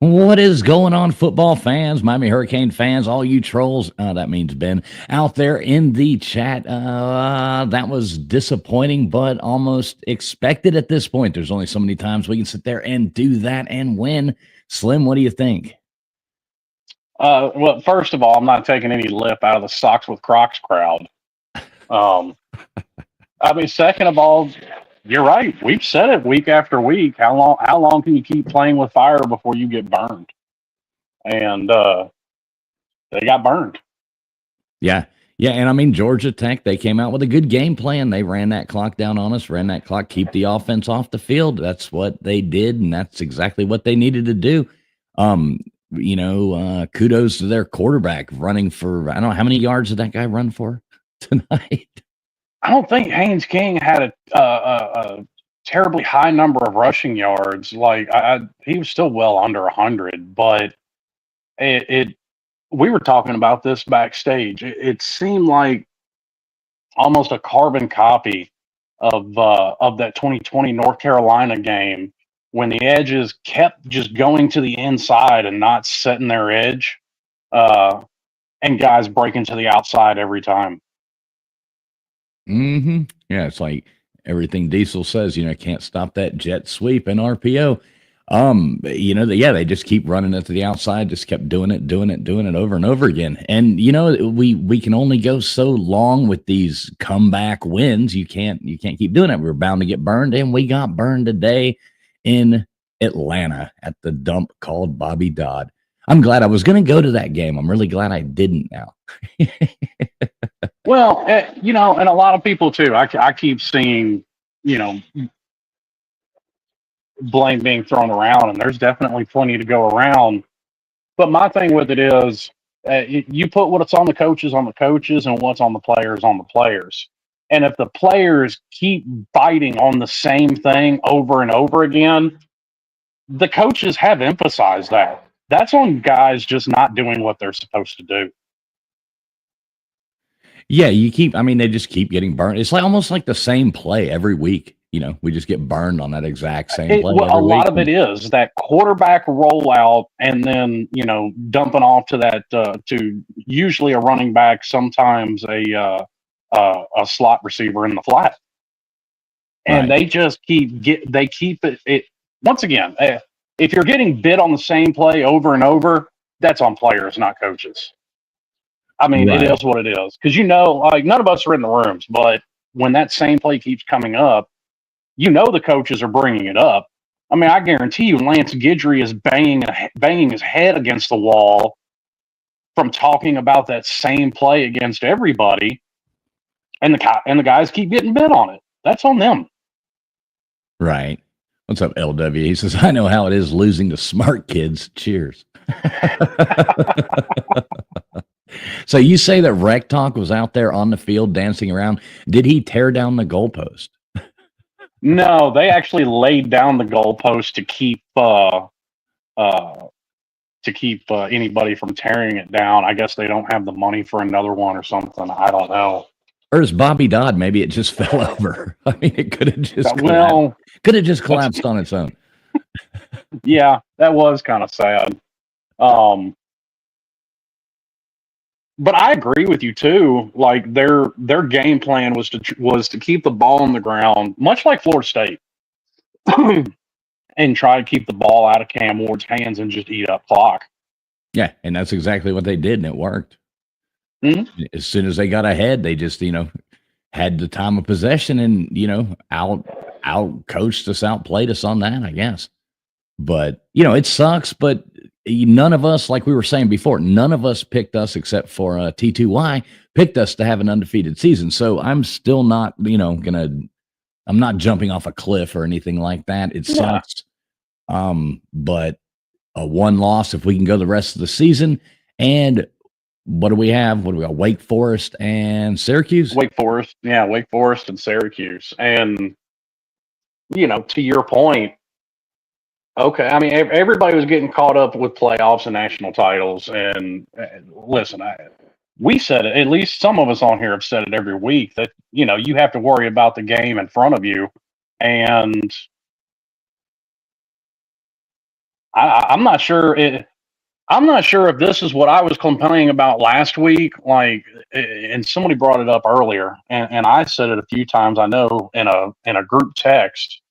What is going on, football fans, Miami Hurricane fans, all you trolls? That means Ben out there in the chat. That was disappointing, but almost expected at this point. There's only so many times we can sit there and do that and win. Slim, what do you think? Well, first of all, I'm not taking any lip out of the Socks with Crocs crowd. Um, second of all, you're right. We've said it week after week. How long can you keep playing with fire before you get burned? And they got burned. Yeah. Yeah. And I mean, Georgia Tech, they came out with a good game plan. They ran that clock down on us, ran that clock, keep the offense off the field. That's what they did. And that's exactly what they needed to do. Kudos to their quarterback running for, I don't know, how many yards did that guy run for tonight? I don't think Haynes King had a terribly high number of rushing yards. He was still well under 100, but we were talking about this backstage. It seemed like almost a carbon copy of that 2020 North Carolina game when the edges kept just going to the inside and not setting their edge, and guys breaking to the outside every time. Mm-hmm. Yeah, it's like everything Diesel says, can't stop that jet sweep and RPO. They just keep running it to the outside, just kept doing it over and over again. And we can only go so long with these comeback wins. You can't keep doing it. We're bound to get burned, and we got burned today in Atlanta at the dump called Bobby Dodd. I'm glad I was going to go to that game. I'm really glad I didn't now. Well, and a lot of people too. I keep seeing, blame being thrown around, and there's definitely plenty to go around. But my thing with it is, you put what's on the coaches, and what's on the players. And if the players keep biting on the same thing over and over again, the coaches have emphasized that. That's on guys just not doing what they're supposed to do. Yeah, they just keep getting burned. It's almost like the same play every week. We just get burned on that exact same play. A lot of it is that quarterback rollout, and then dumping off to that to usually a running back, sometimes a slot receiver in the flat, and right. they just keep it. Once again, if you're getting bit on the same play over and over, that's on players, not coaches. I mean, right. It is what it is, because none of us are in the rooms, but when that same play keeps coming up, the coaches are bringing it up. I mean, I guarantee you, Lance Guidry is banging his head against the wall from talking about that same play against everybody, and the guys keep getting bit on it. That's on them. Right. What's up, LW? He says, I know how it is losing to smart kids. Cheers. So you say that Rec Talk was out there on the field dancing around. Did he tear down the goalpost? No, they actually laid down the goalpost to keep anybody from tearing it down. I guess they don't have the money for another one or something. I don't know. Or is Bobby Dodd? Maybe it just fell over. I mean, it could have just collapsed on its own. Yeah, that was kind of sad. But I agree with you too. Like their game plan was to keep the ball on the ground, much like Florida State, and try to keep the ball out of Cam Ward's hands and just eat up clock. Yeah, and that's exactly what they did, and it worked. Mm-hmm. As soon as they got ahead, they just had the time of possession and out coached us, outplayed us on that, I guess. But it sucks, but none of us, like we were saying before, none of us picked us except for T2Y picked us to have an undefeated season. So I'm still not, I'm not jumping off a cliff or anything like that. It sucks. But a one loss, if we can go the rest of the season. And what do we have? What do we got? Wake Forest and Syracuse? Wake Forest and Syracuse. And, to your point, okay, I mean, everybody was getting caught up with playoffs and national titles. And listen, we said it, at least some of us on here have said it every week, that, you have to worry about the game in front of you. And I'm not sure. I'm not sure if this is what I was complaining about last week. Like, and somebody brought it up earlier, and I said it a few times. I know in a group text.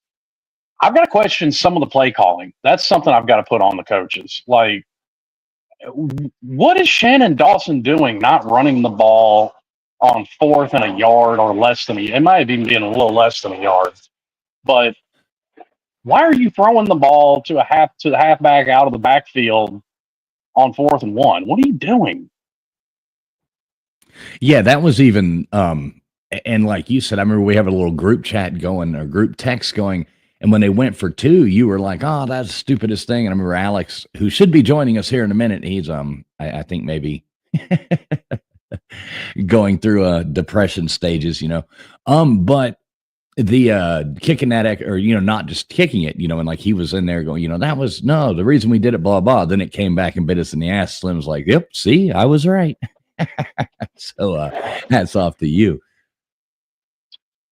I've got to question some of the play calling. That's something I've got to put on the coaches. Like, what is Shannon Dawson doing? Not running the ball on 4th and a yard or less than it might have even been a little less than a yard. But why are you throwing the ball to the halfback out of the backfield on 4th and 1? What are you doing? Yeah, that was even and like you said, I remember we have a little group chat going or group text going, and when they went for 2, you were like, "Oh, that's the stupidest thing." And I remember Alex, who should be joining us here in a minute, he's I think maybe going through depression stages, but the kicking that or not just kicking it, and like he was in there going, that was no, the reason we did it, blah blah. Then it came back and bit us in the ass. Slim's like, "Yep, see, I was right." So hats off to you.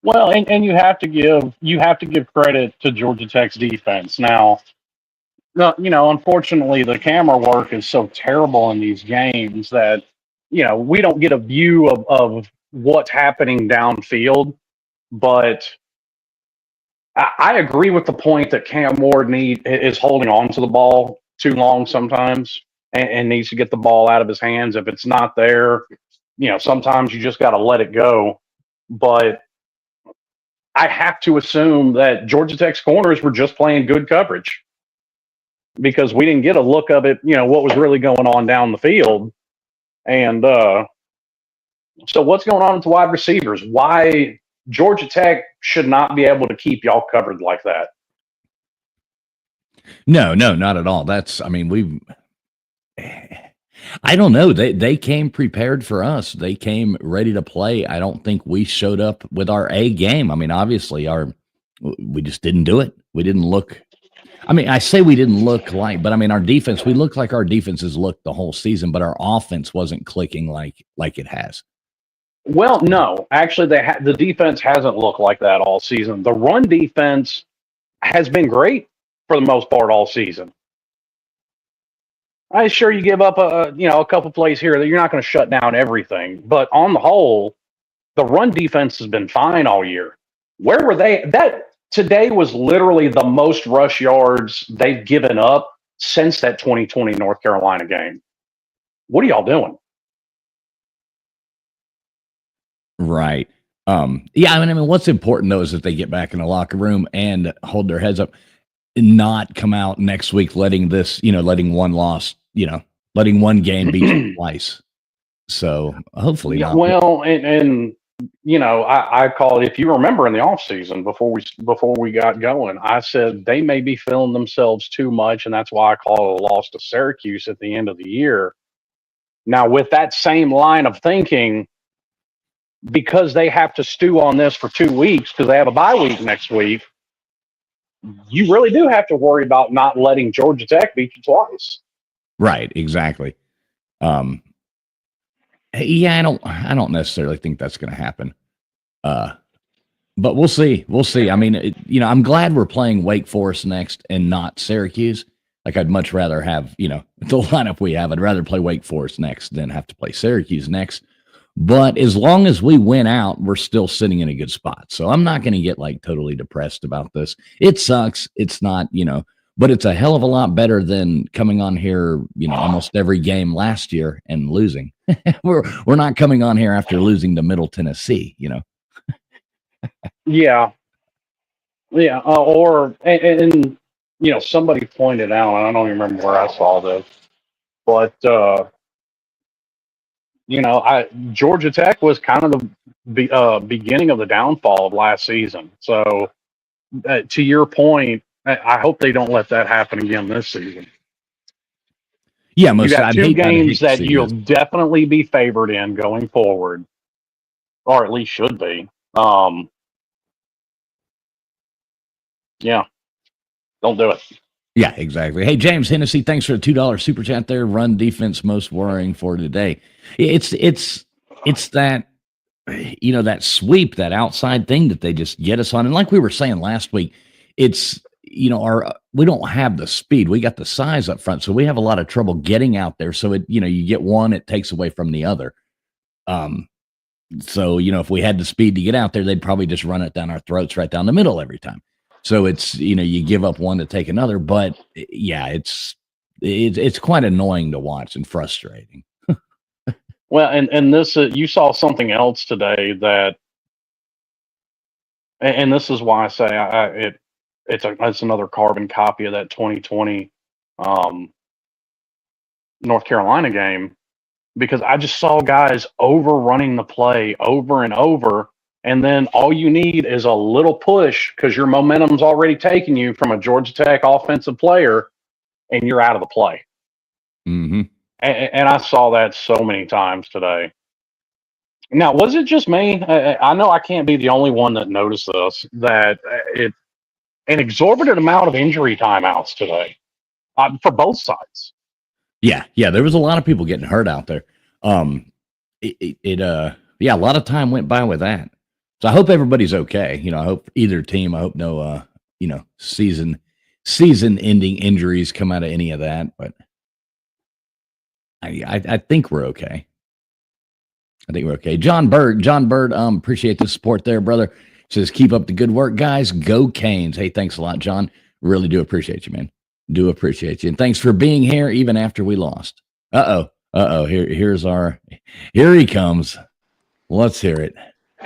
Well, and you have to give credit to Georgia Tech's defense. Now, unfortunately, the camera work is so terrible in these games that we don't get a view of what's happening downfield. But I agree with the point that Cam Ward is holding on to the ball too long sometimes and needs to get the ball out of his hands. If it's not there, sometimes you just got to let it go. But I have to assume that Georgia Tech's corners were just playing good coverage because we didn't get a look of it, what was really going on down the field. And so what's going on with the wide receivers? Why Georgia Tech should not be able to keep y'all covered like that? No, not at all. I don't know. They came prepared for us. They came ready to play. I don't think we showed up with our A game. I mean, obviously we just didn't do it. We didn't look. I mean, I say we didn't look like, but I mean, our defense, we looked like our defense has looked the whole season, but our offense wasn't clicking like it has. Well, no, actually, the defense hasn't looked like that all season. The run defense has been great for the most part all season. I'm sure you give up a couple plays here that you're not going to shut down everything, but on the whole, the run defense has been fine all year. Where were they? That today was literally the most rush yards they've given up since that 2020 North Carolina game. What are y'all doing? Right. Yeah, I mean, what's important though is that they get back in the locker room and hold their heads up and not come out next week letting one loss, letting one game beat you twice. So hopefully not. Well, and I call it, if you remember in the offseason before we got going, I said they may be feeling themselves too much, and that's why I call it a loss to Syracuse at the end of the year. Now, with that same line of thinking, because they have to stew on this for 2 weeks because they have a bye week next week, you really do have to worry about not letting Georgia Tech beat you twice. Right, exactly. Yeah, I don't necessarily think that's going to happen. But we'll see. We'll see. I mean, I'm glad we're playing Wake Forest next and not Syracuse. Like, I'd much rather have, the lineup we have. I'd rather play Wake Forest next than have to play Syracuse next. But as long as we win out, we're still sitting in a good spot. So I'm not going to get like totally depressed about this. It sucks. It's not, but it's a hell of a lot better than coming on here, almost every game last year and losing. we're not coming on here after losing to Middle Tennessee, Yeah. Yeah. And somebody pointed out, and I don't even remember where I saw this, but, Georgia Tech was kind of the beginning of the downfall of last season. So, to your point, I hope they don't let that happen again this season. Yeah, you got 2 games that you'll definitely be favored in going forward, or at least should be. Yeah, don't do it. Yeah, exactly. Hey, James Hennessy, thanks for the $2 super chat there. Run defense most worrying for today. It's that, that sweep, that outside thing that they just get us on. And like we were saying last week, it's, we don't have the speed. We got the size up front, so we have a lot of trouble getting out there. So you get one, it takes away from the other. So if we had the speed to get out there, they'd probably just run it down our throats right down the middle every time. So it's you give up one to take another, but yeah, it's quite annoying to watch and frustrating. Well, and this you saw something else today that, and this is why I say it's another carbon copy of that 2020 North Carolina game, because I just saw guys overrunning the play over and over, and then all you need is a little push because your momentum's already taking you from a Georgia Tech offensive player, and you're out of the play. Mm-hmm. And I saw that so many times today. Now, was it just me? I know I can't be the only one that noticed this, that an exorbitant amount of injury timeouts today for both sides. Yeah, there was a lot of people getting hurt out there. Yeah, a lot of time went by with that. So I hope everybody's okay. I hope either team. I hope no, season-ending injuries come out of any of that. But I think we're okay. John Bird, appreciate the support there, brother. Says keep up the good work, guys. Go Canes. Hey, thanks a lot, John. Really do appreciate you, man. Do appreciate you, and thanks for being here even after we lost. Here he comes. Let's hear it.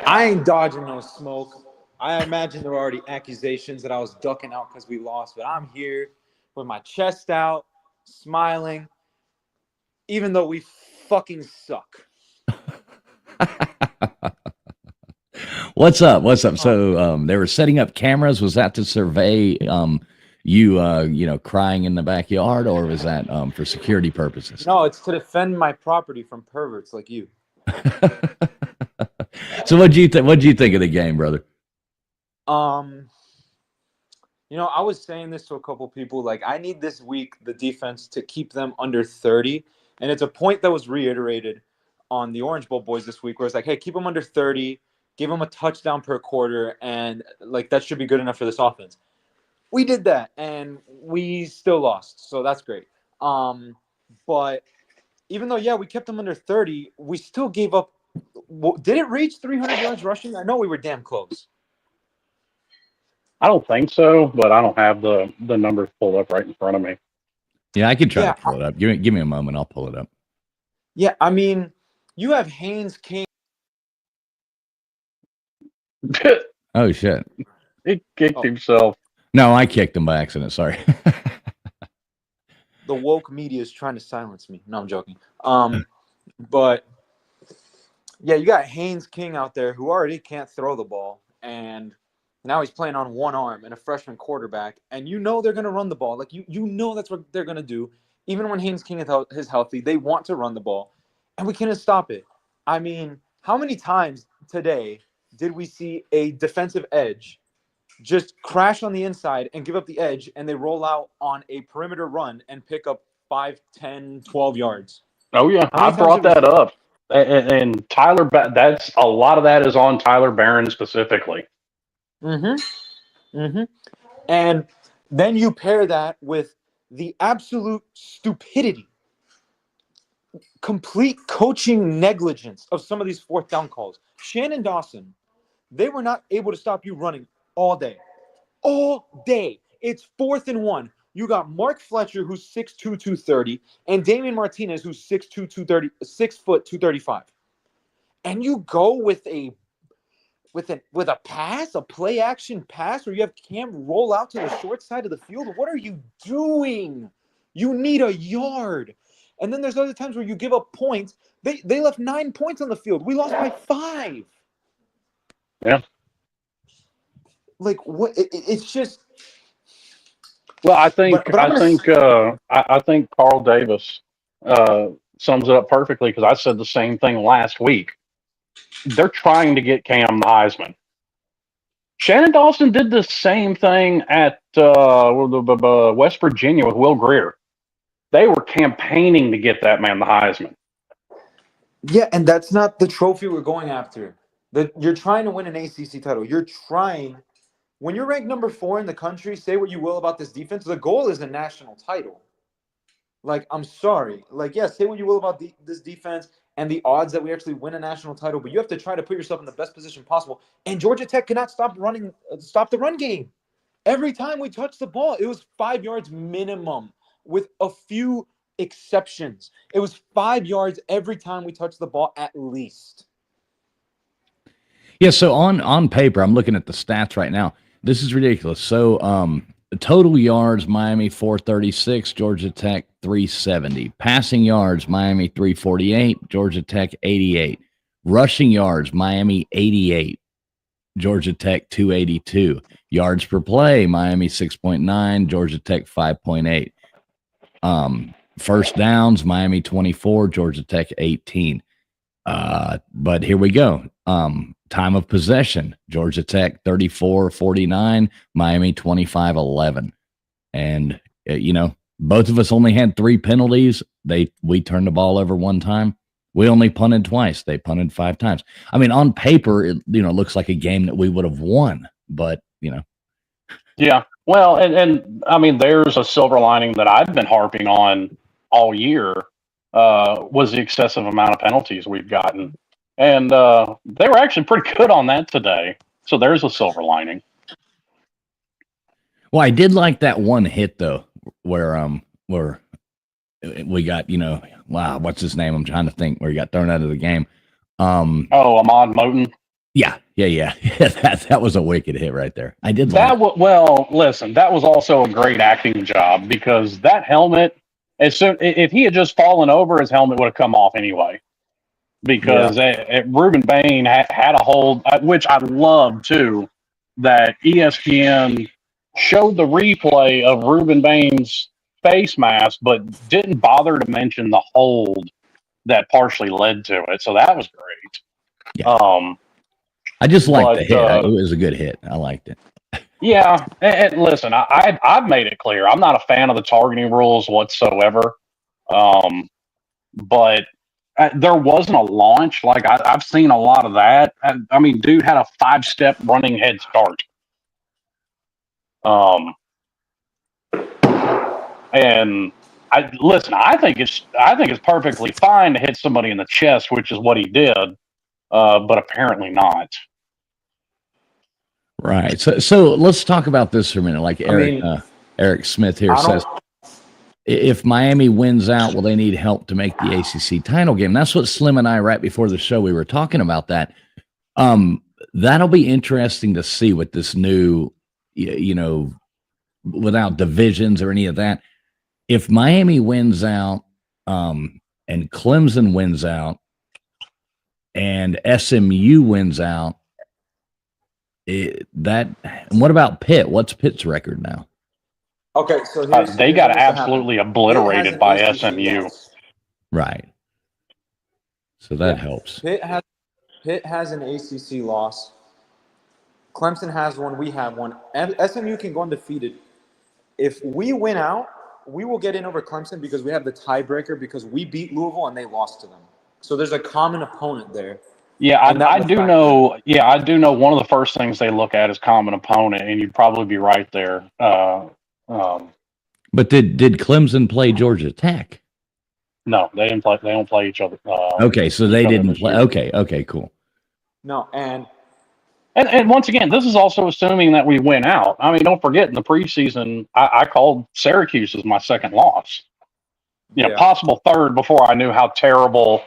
I ain't dodging no smoke. I imagine there were already accusations that I was ducking out because we lost, but I'm here with my chest out, smiling, even though we fucking suck. What's up? So they were setting up cameras. Was that to survey you crying in the backyard, or was that for security purposes? No, it's to defend my property from perverts like you. So what'd you think of the game, brother? I was saying this to a couple people. Like, I need this week the defense to keep them under 30, and it's a point that was reiterated on the Orange Bowl boys this week, where it's like, hey, keep them under 30, give them a touchdown per quarter, and like that should be good enough for this offense. We did that, and we still lost, so that's great. But even though, we kept them under 30, we still gave up. Did it reach 300 yards rushing? I know we were damn close. I don't think so, but I don't have the numbers pulled up right in front of me. Yeah, I can try to pull it up. Give me a moment. I'll pull it up. Yeah, I mean, you have Haynes King. Oh, shit. He kicked himself. No, I kicked him by accident. Sorry. The woke media is trying to silence me. No, I'm joking. But yeah, you got Haynes King out there who already can't throw the ball, and now he's playing on one arm and a freshman quarterback, and they're going to run the ball. Like, that's what they're going to do. Even when Haynes King is healthy, they want to run the ball, and we couldn't stop it. I mean, how many times today did we see a defensive edge just crash on the inside and give up the edge, and they roll out on a perimeter run and pick up 5, 10, 12 yards? Oh, yeah. I brought that up. And Tyler, that's a lot of that is on Tyler Barron specifically. And then you pair that with the absolute stupidity, complete coaching negligence of some of these fourth down calls. Shannon Dawson, they were not able to stop you running all day. It's 4th and 1. You got Mark Fletcher, who's 6'2", 230, and Damian Martinez, who's 6'2", 230, 6 foot, 235. And you go with a pass, a play action pass, where you have Cam roll out to the short side of the field. What are you doing? You need a yard. And then there's other times where you give up points. They left 9 points on the field. We lost by 5. Yeah. Like, what? It's just. Well, I think Carl Davis sums it up perfectly, because I said the same thing last week. They're trying to get Cam the Heisman. Shannon Dawson did the same thing at West Virginia with Will Grier. They were campaigning to get that man the Heisman. Yeah, and that's not the trophy we're going after. You're trying to win an ACC title. You're trying When you're ranked number 4 in the country, say what you will about this defense, the goal is a national title. Like, I'm sorry. Like, yeah, say what you will about this defense and the odds that we actually win a national title, but you have to try to put yourself in the best position possible. And Georgia Tech cannot stop the run game. Every time we touched the ball, it was 5 yards minimum, with a few exceptions. It was 5 yards every time we touched the ball, at least. Yeah, so on paper, I'm looking at the stats right now. This is ridiculous. So total yards, Miami 436, Georgia Tech 370. Passing yards, Miami 348, Georgia Tech 88. Rushing yards, Miami 88, Georgia Tech 282. Yards per play, Miami 6.9, Georgia Tech 5.8. First downs, Miami 24, Georgia Tech 18. But here we go. Time of possession, Georgia Tech 34-49, Miami 25-11. And both of us only had 3 penalties. We turned the ball over 1 time. We only punted twice. They punted 5 times. I mean, on paper, it looks like a game that we would have won, but Yeah. Well, and I mean, there's a silver lining that I've been harping on all year, was the excessive amount of penalties we've gotten. And they were actually pretty good on that today. So there's a silver lining. Well, I did like that one hit though, where we got, wow, what's his name? I'm trying to think, where he got thrown out of the game. Ahmad Moten. Yeah. That was a wicked hit right there. I did that. Like well, listen, that was also a great acting job, because that helmet, if he had just fallen over, his helmet would have come off anyway. Because Ruben Bain had a hold, which I love too, that ESPN showed the replay of Ruben Bain's face mask, but didn't bother to mention the hold that partially led to it. So that was great. Yeah. I just liked the hit. It was a good hit. I liked it. Yeah, and listen, I've made it clear I'm not a fan of the targeting rules whatsoever. But there wasn't a launch. Like I've seen a lot of that. I mean, dude had a 5-step running head start. And I think it's perfectly fine to hit somebody in the chest, which is what he did, but apparently not. Right. So let's talk about this for a minute. Like Eric Smith here says, if Miami wins out, will they need help to make the ACC title game? That's what Slim and I, right before the show, we were talking about that. That'll be interesting to see with this new, without divisions or any of that. If Miami wins out, and Clemson wins out, and SMU wins out, and what about Pitt? What's Pitt's record now? Okay, so they got absolutely obliterated by SMU. Right. So that helps. Pitt has an ACC loss. Clemson has one. We have one. And SMU can go undefeated. If we win out, we will get in over Clemson because we have the tiebreaker, because we beat Louisville and they lost to them. So there's a common opponent there. Yeah, I do know. Yeah, I do know. One of the first things they look at is common opponent, and you'd probably be right there. But did Clemson play Georgia Tech? No, they didn't play. They don't play each other. Okay, so they didn't play. Okay, cool. No, and once again, this is also assuming that we win out. I mean, don't forget, in the preseason, I called Syracuse as my second loss. Possible third before I knew how terrible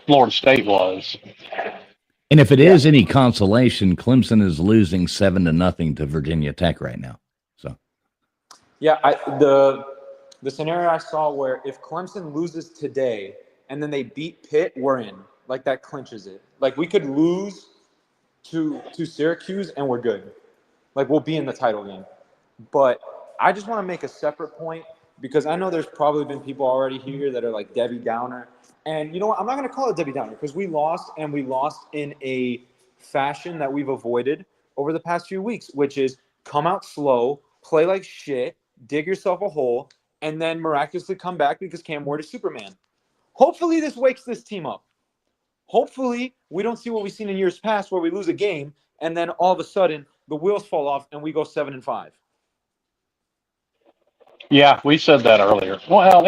Florida State was. And if it is any consolation, Clemson is losing 7-0 to Virginia Tech right now. So, yeah, the scenario I saw where if Clemson loses today and then they beat Pitt, we're in. Like, that clinches it. Like, we could lose to Syracuse and we're good. Like, we'll be in the title game. But I just want to make a separate point, because I know there's probably been people already here that are like Debbie Downer. And you know what? I'm not going to call it Debbie Downer, because we lost, and we lost in a fashion that we've avoided over the past few weeks, which is come out slow, play like shit, dig yourself a hole, and then miraculously come back because Cam Ward is Superman. Hopefully this wakes this team up. Hopefully we don't see what we've seen in years past, where we lose a game and then all of a sudden the wheels fall off and we go 7-5. Yeah, we said that earlier. Well,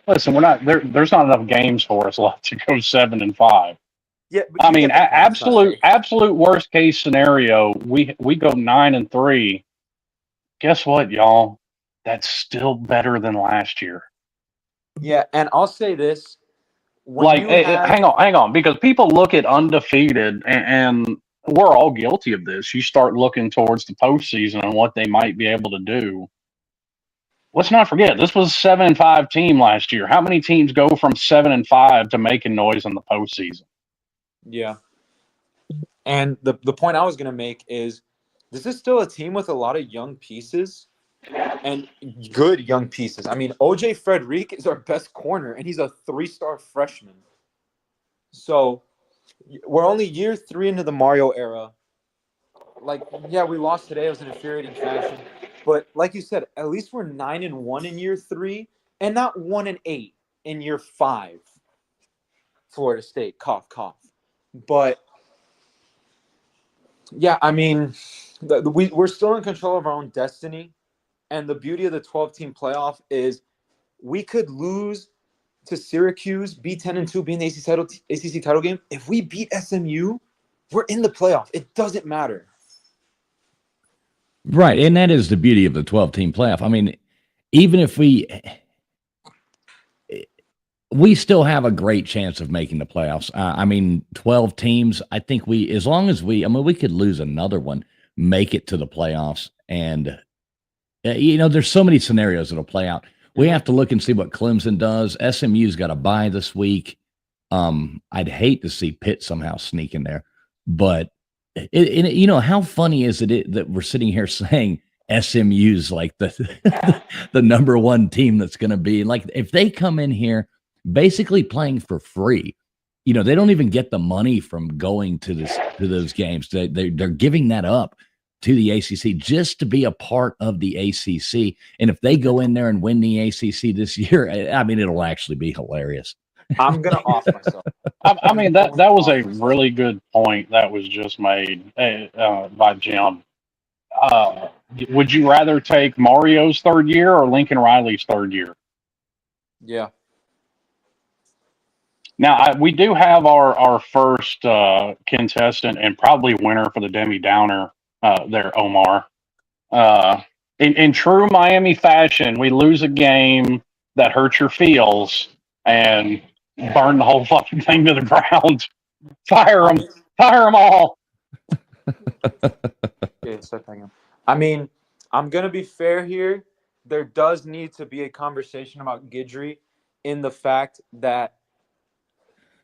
listen, we're not there. There's not enough games for us left to go 7-5. Yeah, but I you mean, get the point, Sunday. absolute worst case scenario, we go 9-3. Guess what, y'all? That's still better than last year. Yeah, and I'll say this: hang on, because people look at undefeated, and we're all guilty of this. You start looking towards the postseason and what they might be able to do. Let's not forget, this was a 7-5 team last year. How many teams go from 7-5 to making noise in the postseason? Yeah, and the point I was going to make is this is still a team with a lot of young pieces and good young pieces. I mean, OJ Frederick is our best corner, and he's a 3-star freshman. So we're only year 3 into the Mario era. Like, yeah, we lost today. It was an infuriating fashion. But like you said, at least we're 9-1 in year 3 and not 1-8 in year 5. Florida State, cough, cough. But yeah, I mean, we're still in control of our own destiny. And the beauty of the 12-team playoff is we could lose to Syracuse, be 10-2, be in the ACC title game. If we beat SMU, we're in the playoff. It doesn't matter. Right, and that is the beauty of the 12-team playoff. I mean, even if we still have a great chance of making the playoffs. I mean, 12 teams, I think as long as we could lose another one, make it to the playoffs. And, there's so many scenarios that'll play out. We have to look and see what Clemson does. SMU's got a bye this week. I'd hate to see Pitt somehow sneak in there. But, how funny is it that we're sitting here saying SMU's like the number one team that's going to be. Like, if they come in here basically playing for free, they don't even get the money from going to those games. They're giving that up to the ACC just to be a part of the ACC. And if they go in there and win the ACC this year, I mean, it'll actually be hilarious. I'm gonna off myself. I mean, that was a really good point that was just made by Jim. Would you rather take Mario's third year or Lincoln Riley's third year? Yeah. Now, we do have our first contestant and probably winner for the Demi Downer there, Omar. In true Miami fashion, we lose a game that hurts your feels and burn the whole fucking thing to the ground. Fire them all. I mean, I'm going to be fair here. There does need to be a conversation about Guidry in the fact that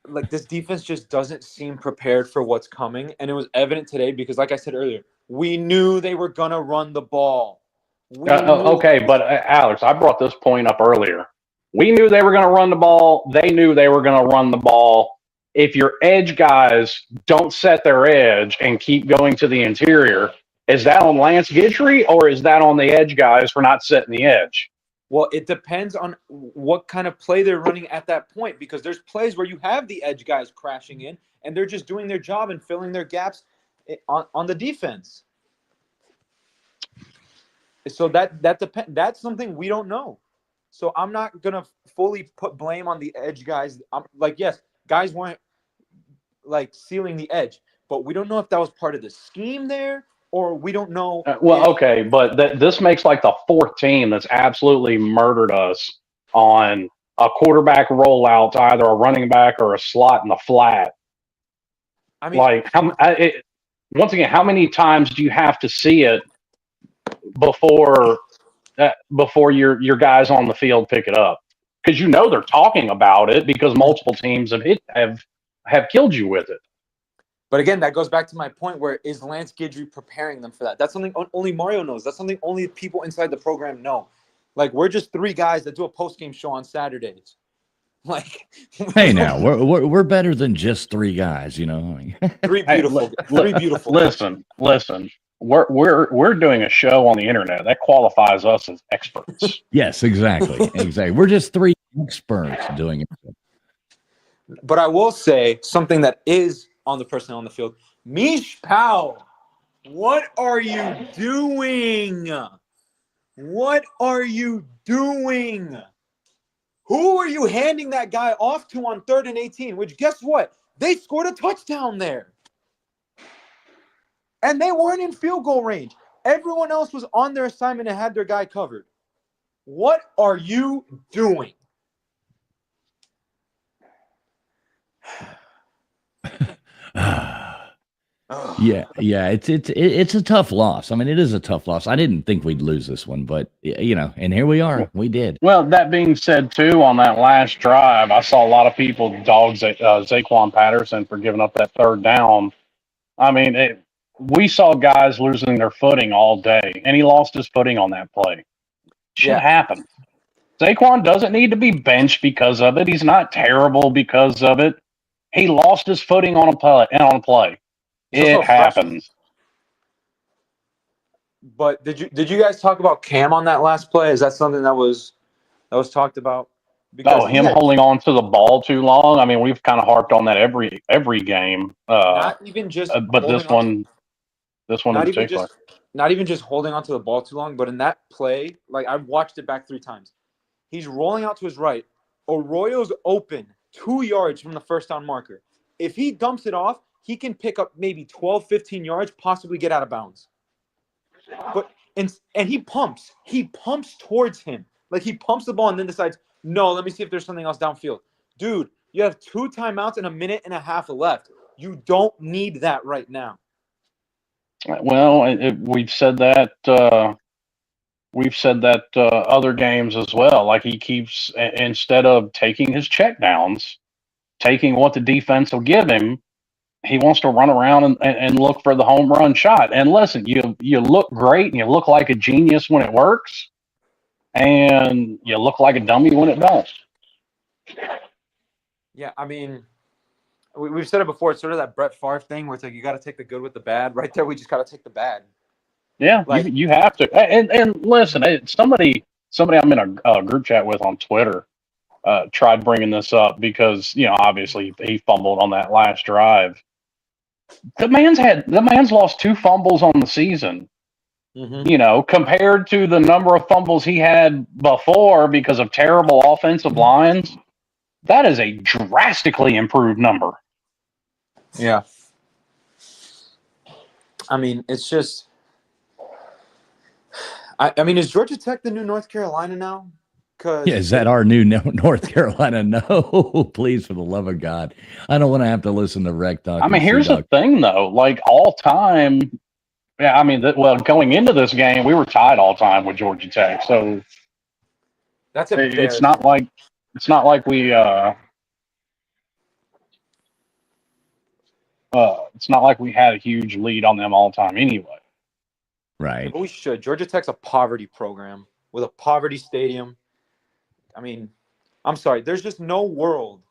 like this defense just doesn't seem prepared for what's coming. And it was evident today because, like I said earlier, we knew they were going to run the ball. Okay, but Alex, I brought this point up earlier. We knew they were going to run the ball. They knew they were going to run the ball. If your edge guys don't set their edge and keep going to the interior, is that on Lance Guidry or is that on the edge guys for not setting the edge? Well, it depends on what kind of play they're running at that point because there's plays where you have the edge guys crashing in and they're just doing their job and filling their gaps on the defense. So that depends. That's something we don't know. So I'm not gonna fully put blame on the edge guys. I'm like, yes, guys weren't like sealing the edge, but we don't know if that was part of the scheme there, or we don't know. Okay, but this makes like the fourth team that's absolutely murdered us on a quarterback rollout to either a running back or a slot in the flat. I mean, like once again, how many times do you have to see it before your guys on the field pick it up? Because they're talking about it because multiple teams have killed you with it. But again, that goes back to my point where is Lance Guidry preparing them for that? That's something only Mario knows. That's something only people inside the program know. Like, we're just 3 guys that do a post-game show on Saturdays. Like, hey, now we're better than just 3 guys, 3 beautiful, 3 beautiful. Listen. We're doing a show on the internet that qualifies us as experts. Yes, exactly. We're just 3 experts doing it. But I will say something that is on the personnel on the field. Mish Powell What are you doing? What are you doing? Who are you handing that guy off to on 3rd and 18? Which, guess what? They scored a touchdown there. And they weren't in field goal range. Everyone else was on their assignment and had their guy covered. What are you doing? Yeah, it's a tough loss. I mean, it is a tough loss. I didn't think we'd lose this one, but and here we are. We did. Well, that being said, too, on that last drive, I saw a lot of people dog Zaquan Patterson for giving up that 3rd down. I mean, we saw guys losing their footing all day, and he lost his footing on that play. Shit happened. Zaquan doesn't need to be benched because of it. He's not terrible because of it. He lost his footing on a play. It happens. But did you guys talk about Cam on that last play? Is that something that was talked about? Because him holding on to the ball too long. I mean, we've kind of harped on that every game. Not even just, but this one in particular. Not even just holding onto the ball too long, but in that play, like I watched it back 3 times. He's rolling out to his right. Arroyo's open 2 yards from the first down marker. If he dumps it off, he can pick up maybe 12, 15 yards, possibly get out of bounds. But and he pumps. He pumps towards him. Like he pumps the ball and then decides, no, let me see if there's something else downfield. Dude, you have 2 timeouts and 1.5 minutes left. You don't need that right now. Well, we've said that. Other games as well. Like he keeps, instead of taking his checkdowns, taking what the defense will give him, he wants to run around and look for the home run shot. And listen, you look great and you look like a genius when it works, and you look like a dummy when it don't. Yeah, I mean, we've said it before. It's sort of that Brett Favre thing where it's like you got to take the good with the bad. Right there, we just got to take the bad. Yeah, like, you have to. And listen, somebody I'm in a group chat with on Twitter tried bringing this up because obviously he fumbled on that last drive. The man's lost 2 fumbles on the season. Mm-hmm. Compared to the number of fumbles he had before because of terrible offensive lines, that is a drastically improved number. Yeah. I mean, it's just. I mean, is Georgia Tech the new North Carolina now? Is that our new North Carolina? No, please, for the love of God. I don't want to have to listen to Rec Talk. I mean, here's the thing, though. Like, all time, I mean, going into this game, we were tied all time with Georgia Tech. So that's it's not like we it's not like we had a huge lead on them all time anyway. Right. But we should. Georgia Tech's a poverty program with a poverty stadium. I mean, I'm sorry. There's just no world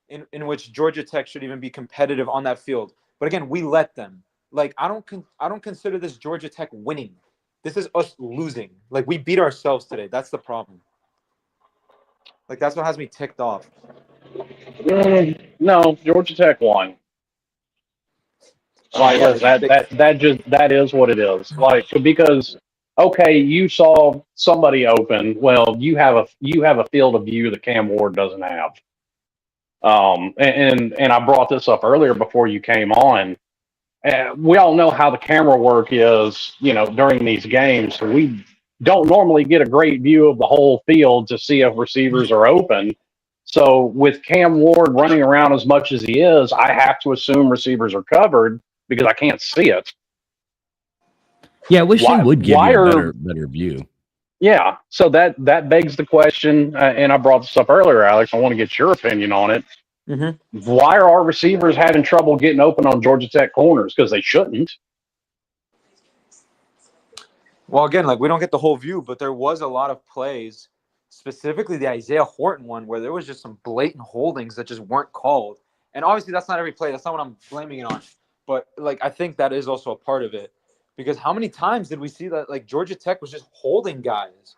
in which Georgia Tech should even be competitive on that field. But again, we let them. Like, I don't consider this Georgia Tech winning. This is us losing. Like, we beat ourselves today. That's the problem. Like, that's what has me ticked off. No, Georgia Tech won. Like that is what it is. Like, because okay, you saw somebody open. Well, you have a field of view that Cam Ward doesn't have. And I brought this up earlier before you came on. We all know how the camera work is, during these games. So we don't normally get a great view of the whole field to see if receivers are open. So with Cam Ward running around as much as he is, I have to assume receivers are covered because I can't see it. Yeah, I wish they would give you a better view. Yeah, so that begs the question, and I brought this up earlier, Alex. I want to get your opinion on it. Mm-hmm. Why are our receivers having trouble getting open on Georgia Tech corners? Because they shouldn't. Well, again, like, we don't get the whole view, but there was a lot of plays, specifically the Isaiah Horton one, where there was just some blatant holdings that just weren't called. And obviously, that's not every play. That's not what I'm blaming it on. But, like, I think that is also a part of it. Because how many times did we see that, like, Georgia Tech was just holding guys?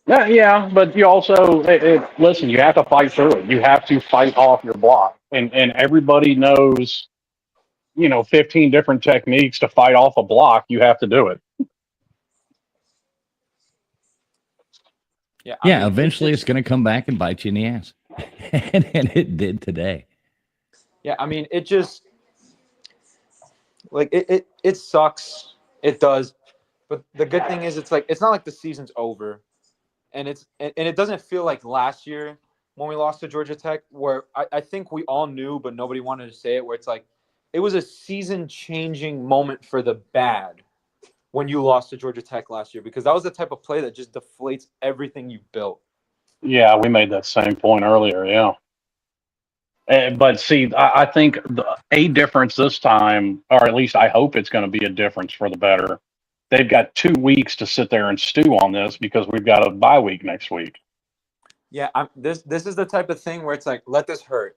Yeah, but you also listen. You have to fight through it. You have to fight off your block, and everybody knows 15 different techniques to fight off a block, you have to do it. Yeah, Yeah, eventually it's going to come back and bite you in the ass. and it did today. Yeah, I mean, it just like it sucks. It does. But the good thing is it's not like the season's over. And it doesn't feel like last year when we lost to Georgia Tech, where I think we all knew, but nobody wanted to say it, where it's like it was a season-changing moment for the bad when you lost to Georgia Tech last year, because that was the type of play that just deflates everything you built. Yeah, we made that same point earlier. Yeah. But see, I think a difference this time, or at least I hope it's going to be a difference for the better. They've got 2 weeks to sit there and stew on this because we've got a bye week next week. Yeah, this is the type of thing where it's like, let this hurt.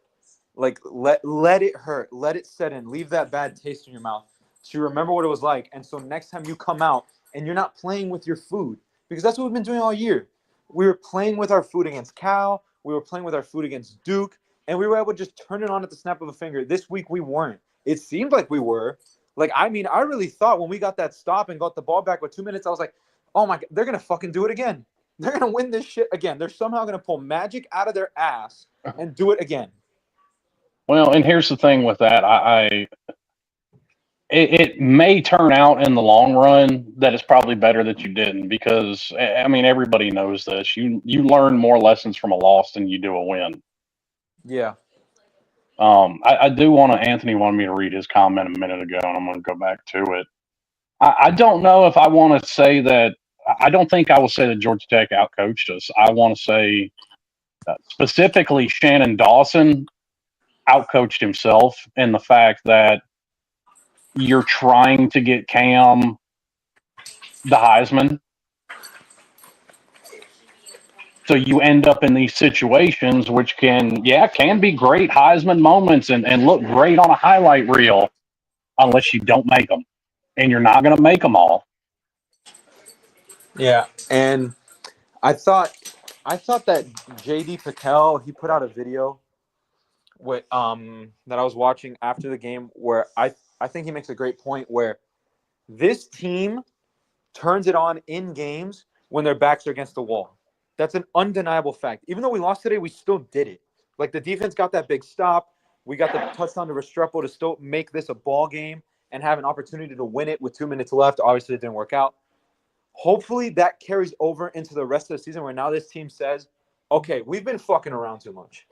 Like, let it hurt. Let it set in. Leave that bad taste in your mouth so you remember what it was like. And so next time you come out and you're not playing with your food, because that's what we've been doing all year. We were playing with our food against Cal. We were playing with our food against Duke. And we were able to just turn it on at the snap of a finger. This week we weren't. It seemed like we were. Like, I mean, I really thought when we got that stop and got the ball back with 2 minutes, I was like, oh my God, they're going to fucking do it again. They're going to win this shit again. They're somehow going to pull magic out of their ass and do it again. Well, and here's the thing with that. It may turn out in the long run that it's probably better that you didn't, because I mean everybody knows this. You learn more lessons from a loss than you do a win. Yeah. I do want to. Anthony wanted me to read his comment a minute ago, and I'm going to go back to it. I don't know if I want to say that. I don't think I will say that Georgia Tech outcoached us. I want to say specifically Shannon Dawson outcoached himself in the fact that you're trying to get Cam the Heisman. So you end up in these situations which can be great Heisman moments and look great on a highlight reel unless you don't make them. And you're not going to make them all. Yeah. And I thought that JD Patel, he put out a video with that I was watching after the game where I think he makes a great point where this team turns it on in games when their backs are against the wall. That's an undeniable fact. Even though we lost today, we still did it. Like, the defense got that big stop. We got the touchdown to Restrepo to still make this a ball game and have an opportunity to win it with 2 minutes left. Obviously, it didn't work out. Hopefully, that carries over into the rest of the season where now this team says, okay, we've been fucking around too much.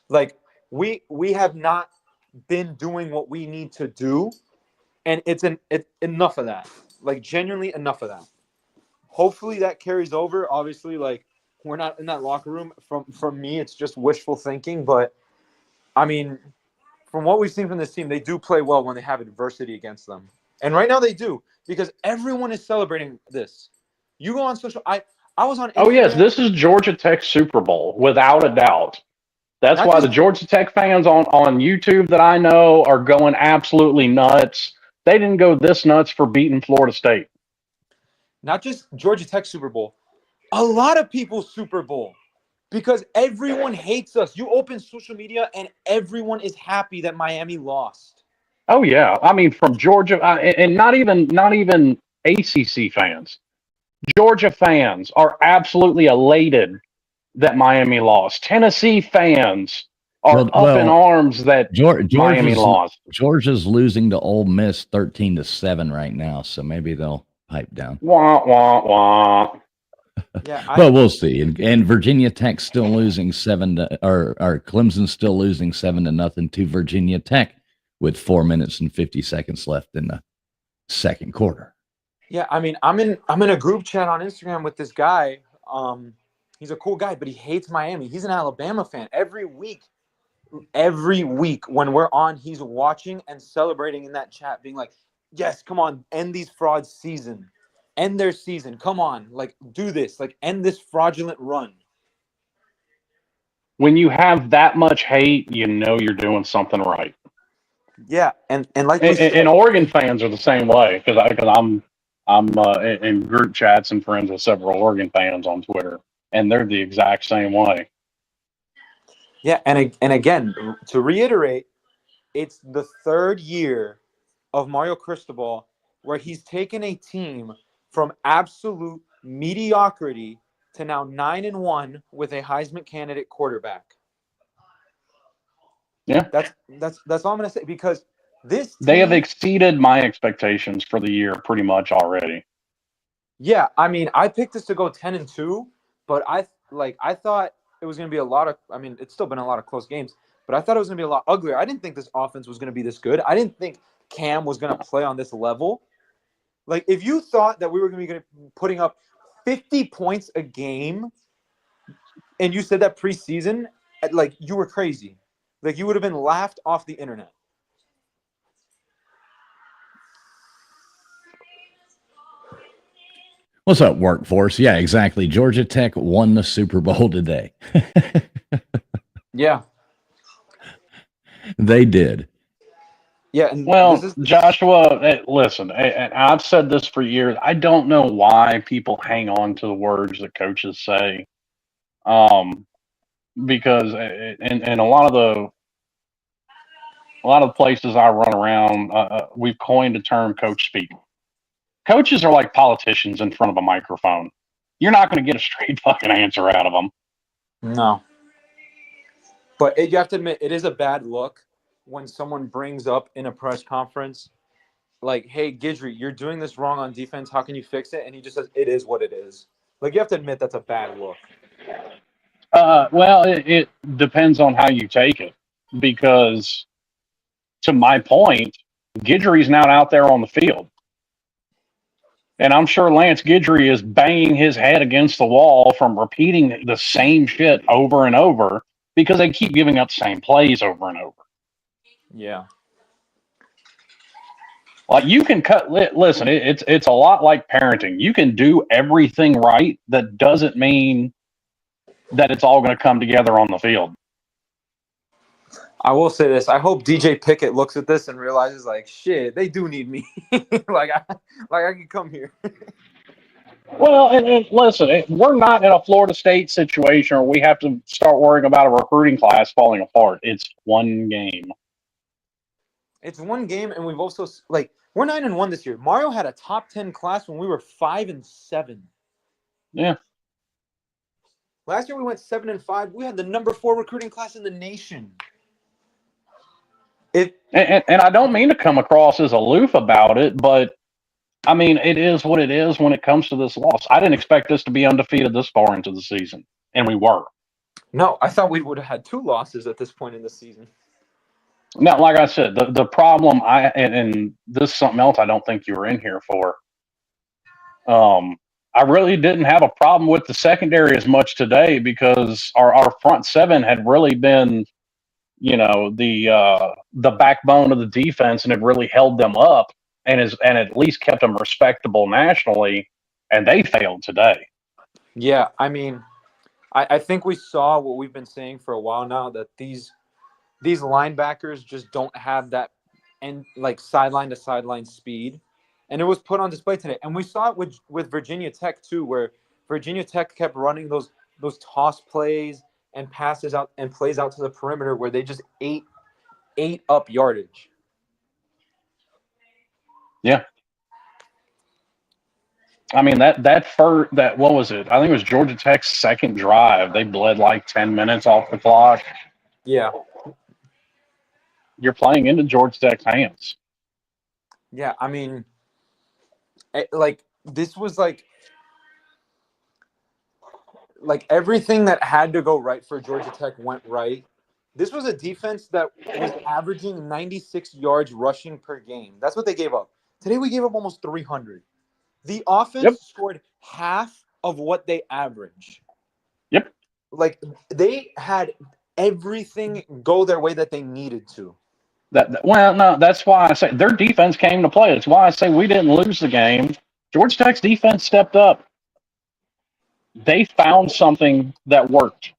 Like, we have not been doing what we need to do, and it's enough of that. Like, genuinely enough of that. Hopefully that carries over. Obviously, like, we're not in that locker room. From me, it's just wishful thinking. But, I mean, from what we've seen from this team, they do play well when they have adversity against them. And right now they do, because everyone is celebrating this. You go on social – I was on Instagram. Oh, yes, this is Georgia Tech Super Bowl, without a doubt. That's why the Georgia Tech fans on YouTube that I know are going absolutely nuts. They didn't go this nuts for beating Florida State. Not just Georgia Tech Super Bowl. A lot of people's Super Bowl. Because everyone hates us. You open social media and everyone is happy that Miami lost. Oh yeah, I mean from Georgia, and not even ACC fans. Georgia fans are absolutely elated that Miami lost. Tennessee fans are up in arms that Miami lost. Georgia's losing to Ole Miss 13-7 right now, so maybe they'll pipe down. Wah wah wah. Yeah, well, we'll see. And Virginia Tech's still losing or Clemson's still losing 7-0 to Virginia Tech with 4 minutes and 50 seconds left in the second quarter. Yeah, I mean, I'm in a group chat on Instagram with this guy. He's a cool guy, but he hates Miami. He's an Alabama fan. Every week when we're on, he's watching and celebrating in that chat, being like, "Yes, come on, end these frauds season." End their season. Come on, like, do this. Like, end this fraudulent run. When you have that much hate, you know you're doing something right. Yeah, and like and Oregon fans are the same way, because I'm in group chats and friends with several Oregon fans on Twitter, and they're the exact same way. Yeah, and again, to reiterate, it's the third year of Mario Cristobal where he's taken a team from absolute mediocrity to now 9-1 with a Heisman candidate quarterback. Yeah. That's all I'm gonna say, because this team, They have exceeded my expectations for the year pretty much already. yeah, I mean, I picked us to go 10-2, but I thought it was gonna be a lot of. I mean, it's still been a lot of close games, but I thought it was gonna be a lot uglier. I didn't think this offense was gonna be this good. I didn't think Cam was gonna play on this level. Like, if you thought that we were gonna be putting up 50 points a game, and you said that preseason, like, you were crazy. Like, you would have been laughed off the internet. What's up, workforce? Yeah, exactly. Georgia Tech won the Super Bowl today. Yeah. They did. Yeah. And well, Joshua, listen, and I've said this for years. I don't know why people hang on to the words that coaches say, because in a lot of the places I run around, we've coined the term "coach speak." Coaches are like politicians in front of a microphone. You're not going to get a straight fucking answer out of them. No. But you have to admit, it is a bad look when someone brings up in a press conference, like, hey, Guidry, you're doing this wrong on defense. How can you fix it? And he just says, it is what it is. Like, you have to admit that's a bad look. Well, it depends on how you take it. Because, to my point, Guidry's not out there on the field. And I'm sure Lance Guidry is banging his head against the wall from repeating the same shit over and over because they keep giving up the same plays over and over. Yeah. Like, you can listen, it's a lot like parenting. You can do everything right. That doesn't mean that it's all going to come together on the field. I will say this. I hope DJ Pickett looks at this and realizes, like, shit, they do need me. like I can come here. Well, and listen, we're not in a Florida State situation where we have to start worrying about a recruiting class falling apart. It's one game. It's one game, and we've also, like, we're 9-1 this year. Mario had a top 10 class when we were 5-7. Yeah. Last year we went 7-5. We had the number 4 recruiting class in the nation. And I don't mean to come across as aloof about it, but I mean, it is what it is when it comes to this loss. I didn't expect us to be undefeated this far into the season, and we were. No, I thought we would have had 2 losses at this point in the season. Now, like I said, the problem and this is something else I don't think you were in here for. I really didn't have a problem with the secondary as much today because our front seven had really been, the backbone of the defense and had really held them up and at least kept them respectable nationally, and they failed today. Yeah, I mean, I think we saw what we've been saying for a while now, that these linebackers just don't have that sideline to sideline speed, and it was put on display today. And we saw it with Virginia Tech too, where Virginia Tech kept running those toss plays and passes out and plays out to the perimeter where they just ate up yardage. Yeah. I mean, what was it? I think it was Georgia Tech's second drive. They bled like 10 minutes off the clock. Yeah. You're playing into Georgia Tech's hands. Yeah, I mean, this was like everything that had to go right for Georgia Tech went right. This was a defense that was averaging 96 yards rushing per game. That's what they gave up. Today we gave up almost 300. The offense scored half of what they average. Yep. Like, they had everything go their way that they needed to. No, that's why I say their defense came to play. That's why I say we didn't lose the game. Georgia Tech's defense stepped up. They found something that worked.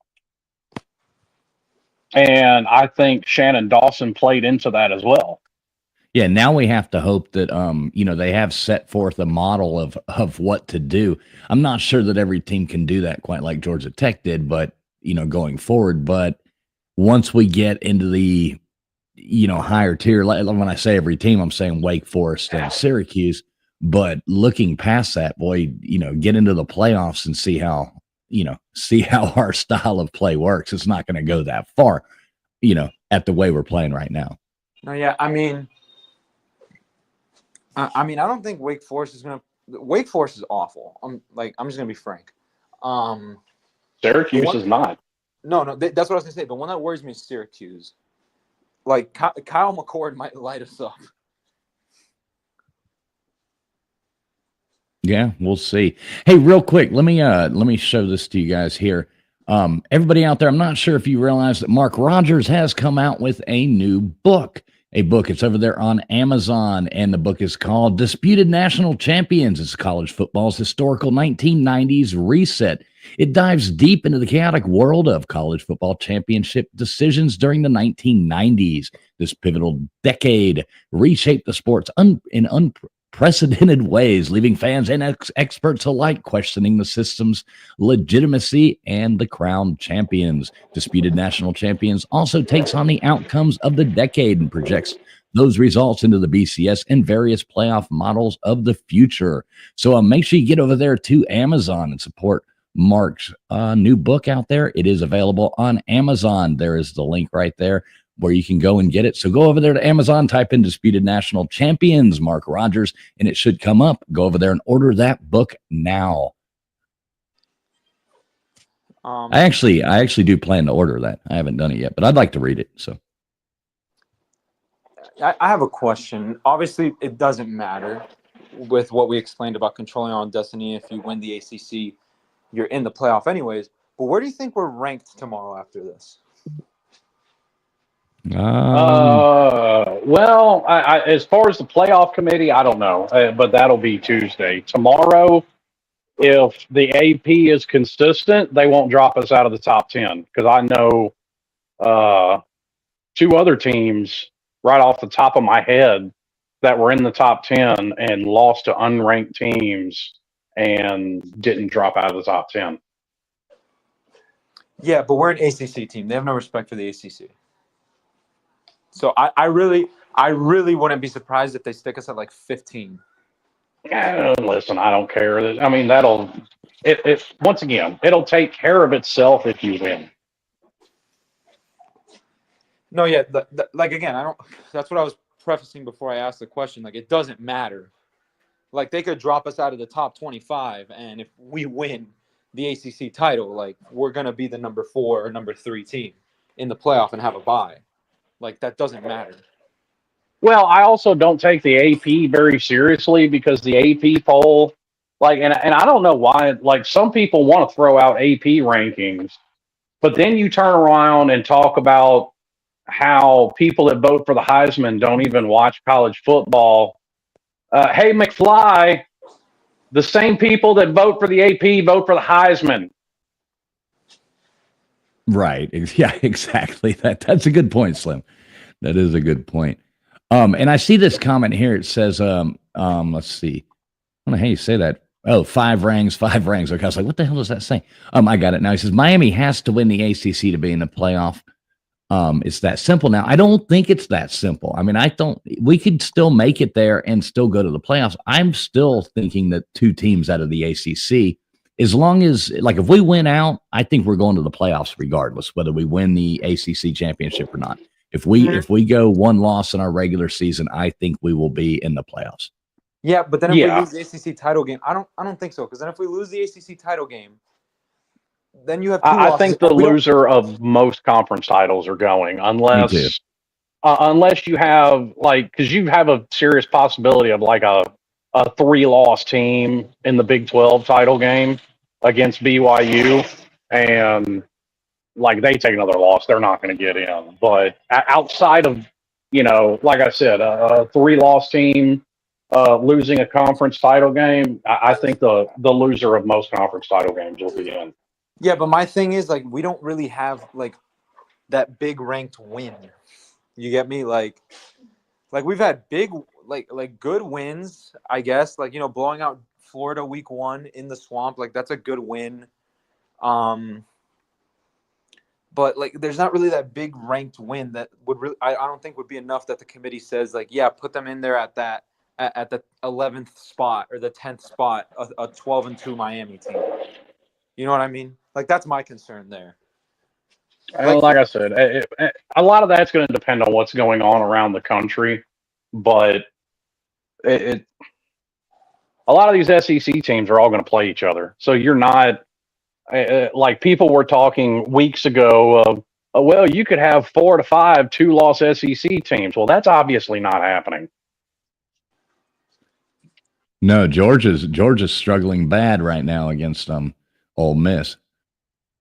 And I think Shannon Dawson played into that as well. Yeah, now we have to hope that they have set forth a model of what to do. I'm not sure that every team can do that quite like Georgia Tech did, but going forward. But once we get into the higher tier. Like when I say every team, I'm saying Wake Forest and Syracuse. But looking past that, boy, get into the playoffs and see how our style of play works. It's not going to go that far, at the way we're playing right now. No, yeah, I mean, I don't think Wake Forest is gonna. Wake Forest is awful. I'm just gonna be frank. Syracuse is not. No, that's what I was gonna say. The one that worries me is Syracuse. Like Kyle McCord might light us up. Yeah, we'll see. Hey, real quick, let me show this to you guys here. Everybody out there, I'm not sure if you realize that Mark Rogers has come out with a new book. It's over there on Amazon, and the book is called Disputed National Champions. It's college football's historical 1990s reset. It dives deep into the chaotic world of college football championship decisions during the 1990s. This pivotal decade reshaped the sports in unprecedented ways, leaving fans and experts alike questioning the system's legitimacy and the crowned champions. Disputed National Champions also takes on the outcomes of the decade and projects those results into the BCS and various playoff models of the future. So make sure you get over there to Amazon and support Mark's new book out there. It is available on Amazon. There is the link right there where you can go and get it. So go over there to Amazon, type in Disputed National Champions, Mark Rogers, and it should come up. Go over there and order that book now. I actually do plan to order that. I haven't done it yet, but I'd like to read it. So I have a question. Obviously, it doesn't matter with what we explained about controlling your own destiny. If you win the ACC, you're in the playoff anyways. But where do you think we're ranked tomorrow after this? Well, I as far as the playoff committee, I don't know, but that'll be Tuesday. Tomorrow, if the AP is consistent, they won't drop us out of the top 10 because I know two other teams right off the top of my head that were in the top 10 and lost to unranked teams and didn't drop out of the top 10. Yeah, but we're an ACC team. They have no respect for the ACC. So I really wouldn't be surprised if they stick us at like 15. Listen, I don't care. I mean, once again, it'll take care of itself if you win. No, yeah, again, I don't. That's what I was prefacing before I asked the question. Like, it doesn't matter. Like, they could drop us out of the top 25, and if we win the ACC title, like, we're gonna be the number 4 or number 3 team in the playoff and have a bye. Like, that doesn't matter. Well, I also don't take the AP very seriously because the AP poll, and I don't know why, some people want to throw out AP rankings, but then you turn around and talk about how people that vote for the Heisman don't even watch college football. Hey, McFly, the same people that vote for the AP vote for the Heisman. right. Yeah, exactly. That's a good point, Slim. That is a good point. And I see this comment here. It says, let's see. I don't know how you say that. Oh, 5 rings. Okay, I was like, what the hell does that say? I got it now. He says Miami has to win the ACC to be in the playoff. It's that simple now. I don't think it's that simple. I mean, we could still make it there and still go to the playoffs. I'm still thinking that 2 teams out of the ACC, as long as, if we win out, I think we're going to the playoffs regardless, whether we win the ACC championship or not. If we go 1 loss in our regular season, I think we will be in the playoffs. Yeah, but then if we lose the ACC title game, I don't think so. Because then if we lose the ACC title game, then you have 2 losses. I think the loser of most conference titles are going, unless you have because you have a serious possibility of a 3-loss team in the Big 12 title game against BYU, and they take another loss, they're not going to get in. But outside of like I said, a 3-loss team losing a conference title game, I think the loser of most conference title games will be in. Yeah, but my thing is we don't really have that big ranked win. You get me? Like we've had big good wins, I guess. Blowing out Florida week 1 in the swamp, that's a good win. But like, there's not really that big ranked win that would really, I don't think would be enough that the committee says like, yeah, put them in there at the 11th spot or the 10th spot, a 12-2 Miami team. You know what I mean? Like, that's my concern there. Like I said, a lot of that's going to depend on what's going on around the country, but a lot of these SEC teams are all going to play each other. So you're not like people were talking weeks ago of, oh, well, you could have 4 to 5 2-loss SEC teams. Well, that's obviously not happening. No, Georgia's struggling bad right now against Ole Miss.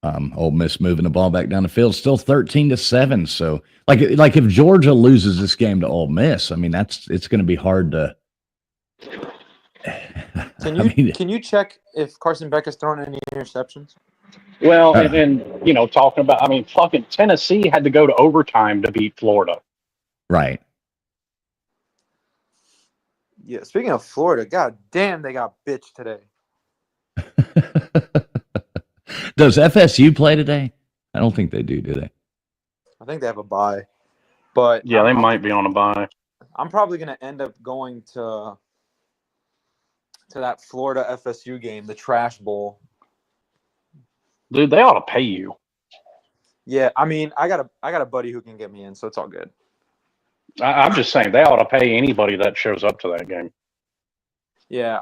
Ole Miss moving the ball back down the field, still 13-7. So, like if Georgia loses this game to Ole Miss, I mean it's going to be hard to. Can you check if Carson Beck has thrown any interceptions? Well, and talking about, I mean, fucking Tennessee had to go to overtime to beat Florida. Right. Yeah. Speaking of Florida, god damn, they got bitched today. Does FSU play today? I don't think they do they? I think they have a bye. But yeah, they might be on a bye. I'm probably going to end up going to that Florida FSU game, the Trash Bowl. Dude, they ought to pay you. Yeah, I mean, I got a buddy who can get me in, so it's all good. I'm just saying they ought to pay anybody that shows up to that game. Yeah,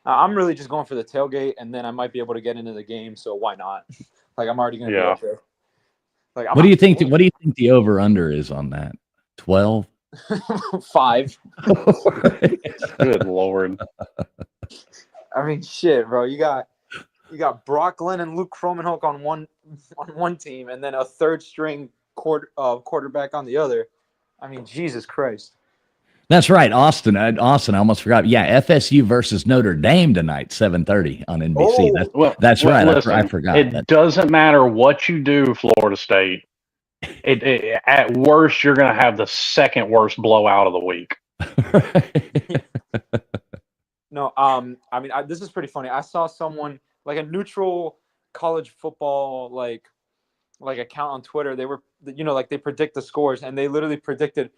I'm really just going for the tailgate, and then I might be able to get into the game. So why not? Like, I'm already going to be up there. Like, what do you think? What do you think the over under is on that? 12? 5. Good Lord. I mean, shit, bro. You got Brock Glenn and Luke Kromenhoek on one team, and then a third string quarterback on the other. I mean, Jesus Christ. That's right, Austin. I almost forgot. Yeah, FSU versus Notre Dame tonight, 7:30 on NBC. That's right. Listen, I forgot. It doesn't matter what you do, Florida State. At worst, you're going to have the second worst blowout of the week. No, I mean, this is pretty funny. I saw someone like a neutral college football like account on Twitter. They were, like they predict the scores, and they literally predicted,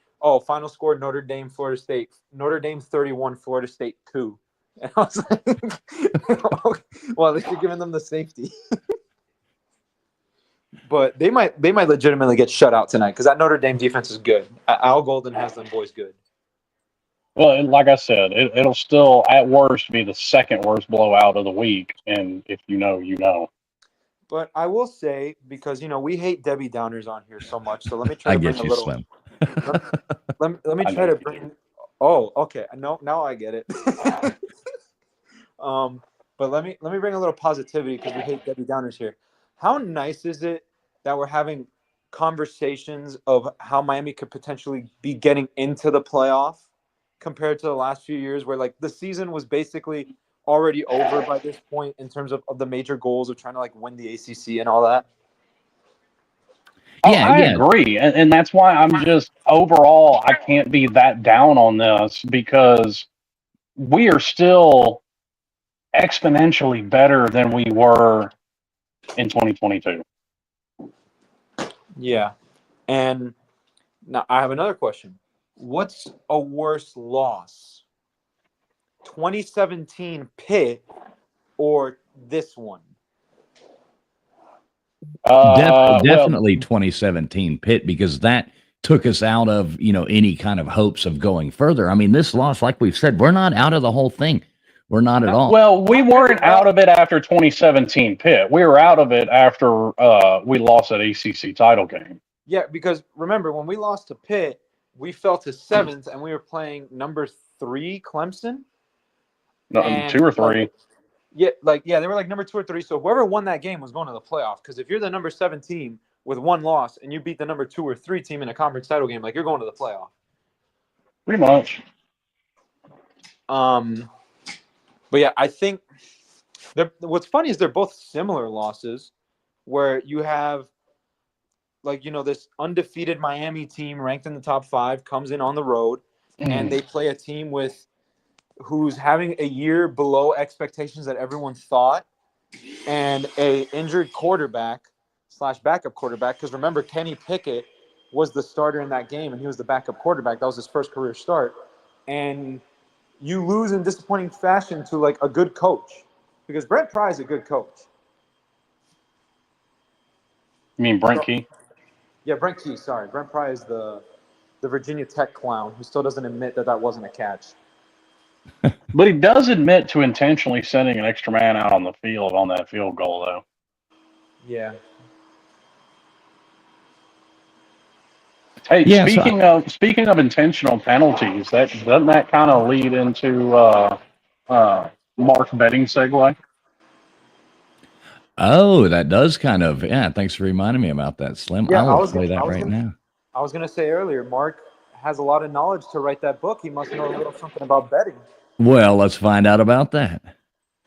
final score Notre Dame, Florida State. Notre Dame 31, Florida State 2. And I was like, well, at least you're giving them the safety. But they might legitimately get shut out tonight because that Notre Dame defense is good. Al Golden has them boys good. Well, and like I said, it'll still at worst be the second worst blowout of the week, and if you know, you know. But I will say, because we hate Debbie Downers on here so much, so let me try to bring a little. Slim. let me try to bring. Oh, okay. No, now I get it. But let me bring a little positivity because we hate Debbie Downers here. How nice is it that we're having conversations of how Miami could potentially be getting into the playoff compared to the last few years where like the season was basically already over by this point in terms of the major goals of trying to like win the ACC and all that? I agree. And that's why I'm just overall, I can't be that down on this because we are still exponentially better than we were in 2022. Yeah. And now I have another question. What's a worse loss? 2017 Pitt or this one? Definitely 2017 Pitt, because that took us out of, any kind of hopes of going further. I mean, this loss, like we've said, we're not out of the whole thing. We're not at all. Well, we weren't out of it after 2017 Pitt. We were out of it after we lost that ACC title game. Yeah, because remember, when we lost to Pitt, we fell to 7th, and we were playing number 3 Clemson. No, 2 or 3. They were like number 2 or 3. So whoever won that game was going to the playoff. Because if you're the number 7 team with 1 loss and you beat the number 2 or 3 team in a conference title game, like you're going to the playoff. Pretty much. But yeah, I think what's funny is they're both similar losses, where you have this undefeated Miami team ranked in the top 5 comes in on the road, and they play a team who's having a year below expectations that everyone thought, and a injured quarterback / backup quarterback. Because remember, Kenny Pickett was the starter in that game, and he was the backup quarterback. That was his first career start. And you lose in disappointing fashion to like a good coach, because Brent Pry is a good coach. You mean Brent Key? Yeah, Brent Key. Sorry, Brent Pry is the Virginia Tech clown who still doesn't admit that wasn't a catch. But he does admit to intentionally sending an extra man out on the field on that field goal, though. Yeah. Hey, Yeah, speaking of intentional penalties, doesn't that kind of lead into Mark's betting segue? Oh, that does kind of. Yeah, thanks for reminding me about that, Slim. Yeah, I will play that right now. I was going to say earlier, Mark has a lot of knowledge to write that book. He must know a little something about betting. Well, let's find out about that.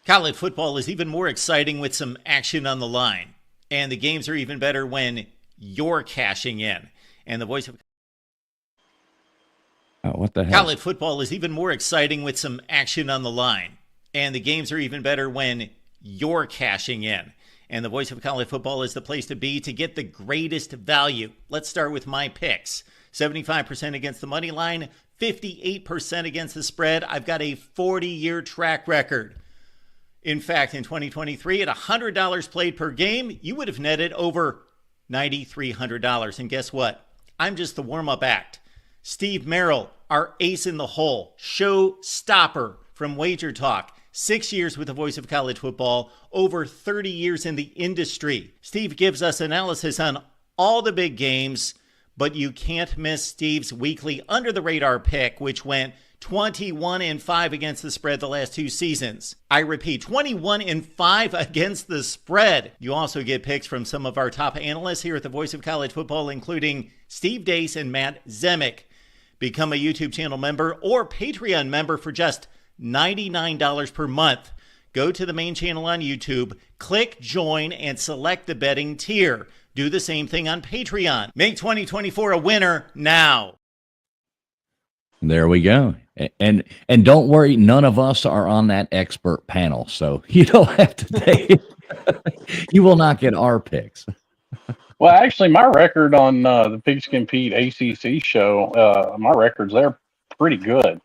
College football is even more exciting with some action on the line. And the games are even better when you're cashing in. And the voice of what the hell? College football is even more exciting with some action on the line. And the games are even better when you're cashing in. And the voice of college football is the place to be to get the greatest value. Let's start with my picks. 75% against the money line, 58% against the spread. I've got a 40-year track record. In fact, in 2023, at $100 played per game, you would have netted over $9,300. And guess what? I'm just the warm-up act. Steve Merrill, our ace in the hole, show stopper from Wager Talk. 6 years with the voice of college football, over 30 years in the industry. Steve gives us analysis on all the big games, but you can't miss Steve's weekly under-the-radar pick, which went 21-5 against the spread the last 2 seasons. I repeat, 21-5 against the spread. You also get picks from some of our top analysts here at the Voice of College Football, including Steve Dace and Matt Zemek. Become a YouTube channel member or Patreon member for just $99 per month. Go to the main channel on YouTube, click join, and select the betting tier. Do the same thing on Patreon. Make 2024 a winner now. There we go. And don't worry, none of us are on that expert panel, so you don't have to take you will not get our picks. Well, actually, my record on the Pigskin Pete ACC show, my record's there pretty good.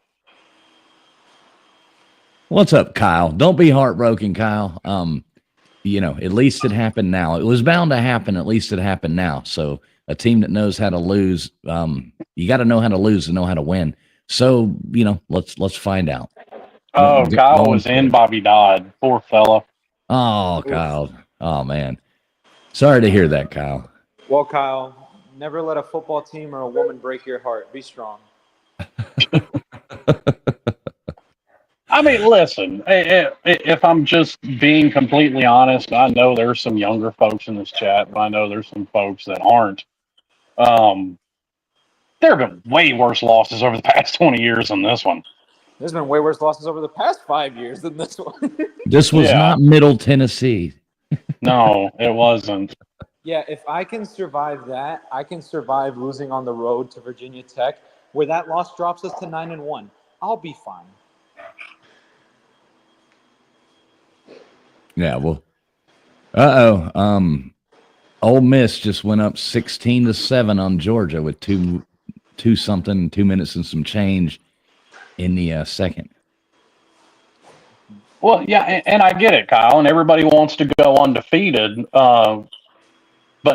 What's up, Kyle? Don't be heartbroken, Kyle. At least it happened now. It was bound to happen. At least it happened now. So a team that knows how to lose, you got to know how to lose to know how to win. So, let's find out. Oh, Kyle was in Bobby Dodd. Poor fella. Oh, Kyle. Oh, man. Sorry to hear that, Kyle. Well, Kyle, never let a football team or a woman break your heart. Be strong. I mean, listen, if I'm just being completely honest, I know there's some younger folks in this chat, but I know there's some folks that aren't. There have been way worse losses over the past 20 years than this one. There's been way worse losses over the past 5 years than this one. This was not Middle Tennessee. No, it wasn't. Yeah, if I can survive that, I can survive losing on the road to Virginia Tech, where that loss drops us to 9-1. I'll be fine. Yeah, well, Ole Miss just went up 16-7 on Georgia with 2 minutes and some change in the second. Well, yeah, and I get it, Kyle, and everybody wants to go undefeated, but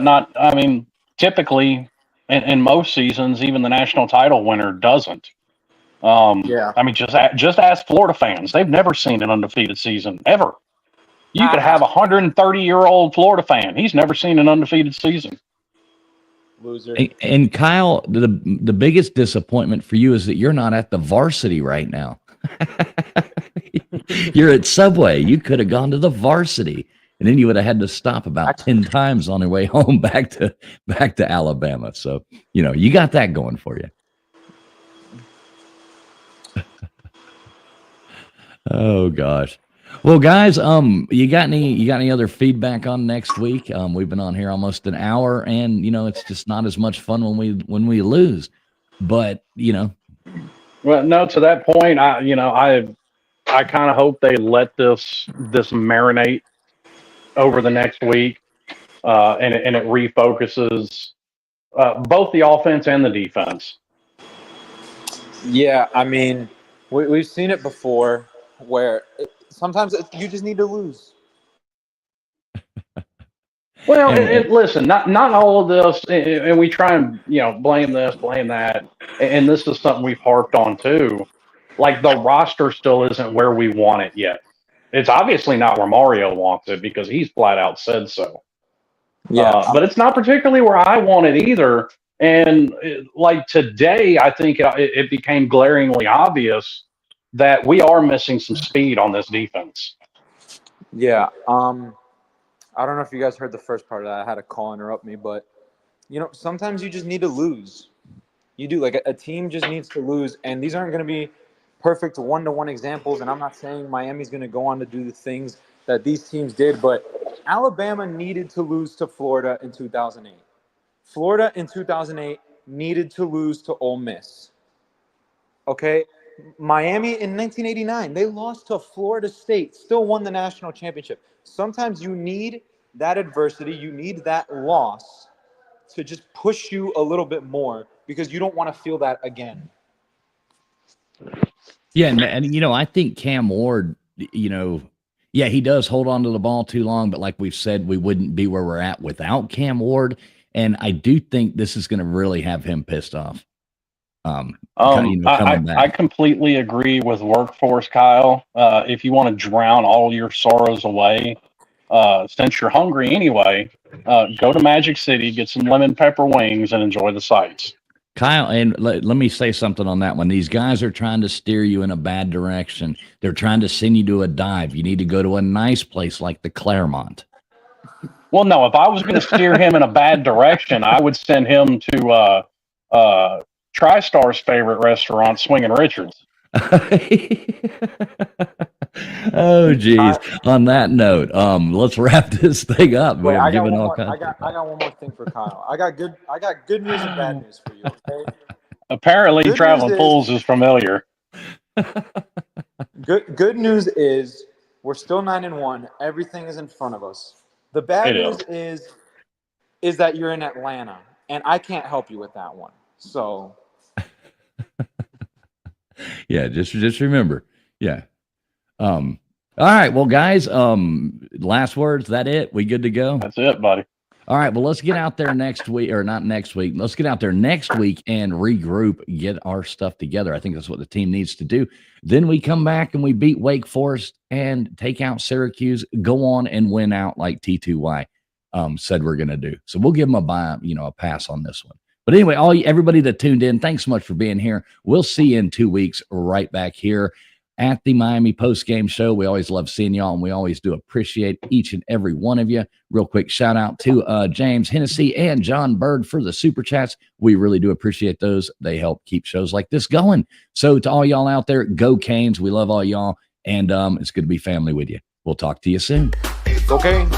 not. I mean, typically, in most seasons, even the national title winner doesn't. I mean, just ask Florida fans; they've never seen an undefeated season ever. You could have a 130-year-old Florida fan; he's never seen an undefeated season. Loser. And Kyle, the biggest disappointment for you is that you're not at the varsity right now. You're at Subway. You could have gone to the varsity, and then you would have had to stop about 10 times on your way home back to Alabama. So you got that going for you. Oh gosh. Well, guys, you got any other feedback on next week? We've been on here almost an hour, and it's just not as much fun when we lose. But Well, no, to that point, I kind of hope they let this marinate over the next week. and it refocuses both the offense and the defense. Yeah, I mean, we've seen it before where sometimes you just need to lose. Well, and listen, not all of this, and we try and blame this, blame that, and this is something we've harped on too. Like the roster still isn't where we want it yet. It's obviously not where Mario wants it because he's flat out said so. Yeah, But it's not particularly where I want it either. And like today, I think it became glaringly obvious that we are missing some speed on this defense. yeah. I don't know if you guys heard the first part of that. I had a call interrupt me, but sometimes you just need to lose. You do. Like a team just needs to lose, and these aren't going to be perfect one-to-one examples. And I'm not saying Miami's going to go on to do the things that these teams did, but Alabama needed to lose to Florida in 2008. Florida in 2008 needed to lose to Ole Miss. Okay? Miami in 1989, they lost to Florida State, still won the national championship. Sometimes you need that adversity, you need that loss to just push you a little bit more because you don't want to feel that again. Yeah, and I think Cam Ward, yeah, he does hold on to the ball too long, but like we've said, we wouldn't be where we're at without Cam Ward, and I do think this is going to really have him pissed off. Coming back. I completely agree with Workforce, Kyle. If you want to drown all your sorrows away, since you're hungry anyway, go to Magic City, get some lemon pepper wings, and enjoy the sights. Kyle, and let me say something on that one. These guys are trying to steer you in a bad direction. They're trying to send you to a dive. You need to go to a nice place like the Claremont. Well, no, if I was going to steer him in a bad direction, I would send him to TriStar's favorite restaurant, Swingin' Richards. Oh, geez. On that note, let's wrap this thing up. Wait, I got one more thing for Kyle. I got good news and bad news for you. Okay. Apparently, Traveling Pools is familiar. Good news is we're still 9-1. Everything is in front of us. The bad news is that you're in Atlanta, and I can't help you with that one. So. Yeah, just remember. Yeah. All right. Well, guys, last words. That it? We good to go? That's it, buddy. All right. Well, let's get out there next week, or not next week. Let's get out there next week and regroup, get our stuff together. I think that's what the team needs to do. Then we come back and we beat Wake Forest and take out Syracuse, go on and win out like T2Y said we're going to do. So we'll give them a pass on this one. But anyway, everybody that tuned in, thanks so much for being here. We'll see you in 2 weeks right back here at the Miami Postgame Show. We always love seeing y'all, and we always do appreciate each and every one of you. Real quick shout out to James Hennessy and John Bird for the super chats. We really do appreciate those. They help keep shows like this going. So to all y'all out there, go Canes. We love all y'all, and it's good to be family with you. We'll talk to you soon. Okay.